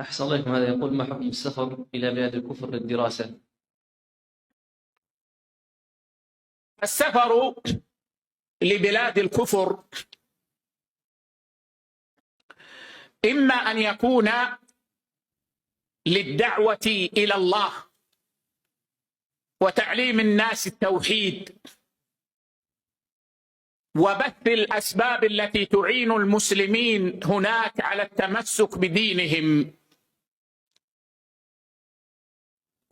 أحسن الله إليكم. هذا يقول: ما حكم السفر إلى بلاد الكفر للدراسة؟ السفر لبلاد الكفر إما أن يكون للدعوة إلى الله وتعليم الناس التوحيد وبث الأسباب التي تعين المسلمين هناك على التمسك بدينهم،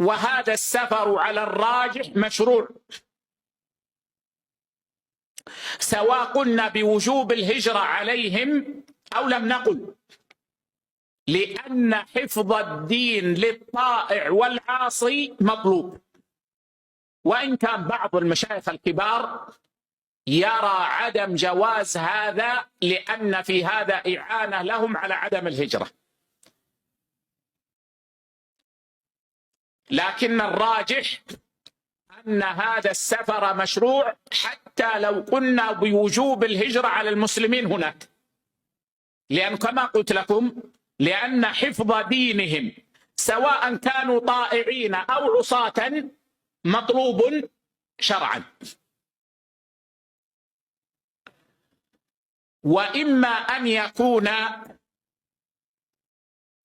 وهذا السفر على الراجح مشروع، سواء قلنا بوجوب الهجرة عليهم أو لم نقل، لأن حفظ الدين للطائع والعاصي مطلوب. وإن كان بعض المشايخ الكبار يرى عدم جواز هذا لأن في هذا إعانة لهم على عدم الهجرة، لكن الراجح أن هذا السفر مشروع حتى لو قلنا بوجوب الهجرة على المسلمين هناك، لأن كما قلت لكم لأن حفظ دينهم سواء كانوا طائعين أو عصاة مطلوب شرعا. وإما أن يكون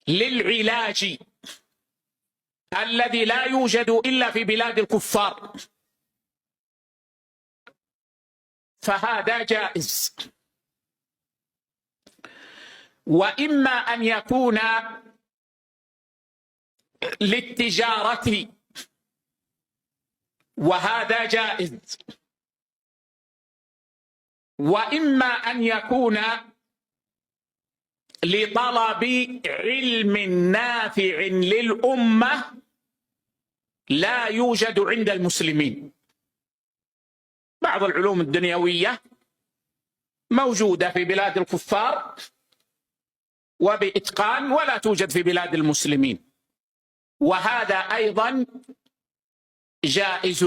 للعلاج الذي لا يوجد إلا في بلاد الكفار، فهذا جائز. وإما أن يكون للتجارة، وهذا جائز. وإما أن يكون لطلب علم نافع للأمة لا يوجد عند المسلمين. بعض العلوم الدنيوية موجودة في بلاد الكفار وبإتقان ولا توجد في بلاد المسلمين، وهذا أيضا جائز.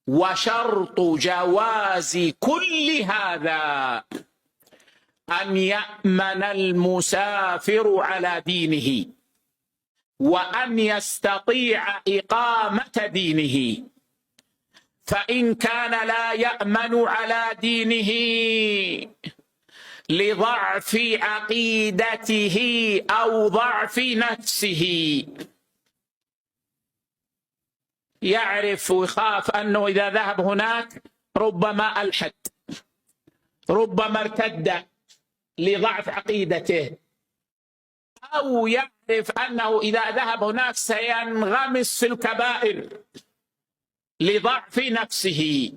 وشرط جواز كل هذا أن يأمن المسافر على دينه وأن يستطيع إقامة دينه، فإن كان لا يأمن على دينه لضعف عقيدته أو ضعف نفسه، يعرف ويخاف أنه إذا ذهب هناك ربما ألحد، ربما ارتد لضعف عقيدته، أو يعرف أنه إذا ذهب هناك سينغمس في الكبائر لضعف نفسه،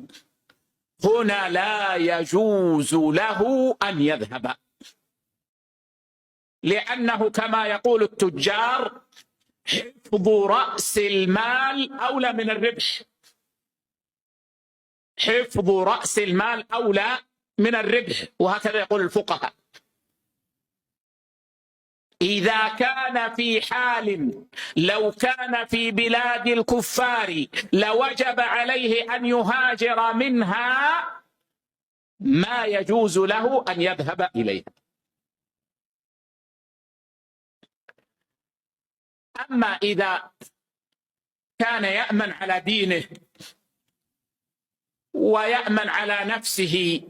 هنا لا يجوز له أن يذهب، لأنه كما يقول التجار: حفظ رأس المال أولى من الربح. حفظ رأس المال أولى من الربح، وهكذا يقول الفقهاء. إذا كان في حال لو كان في بلاد الكفار لوجب عليه أن يهاجر منها، ما يجوز له أن يذهب إليها. أما إذا كان يأمن على دينه ويأمن على نفسه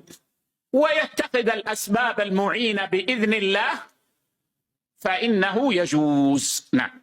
ويتخذ الأسباب المعينة بإذن الله فإنه يجوز. نعم.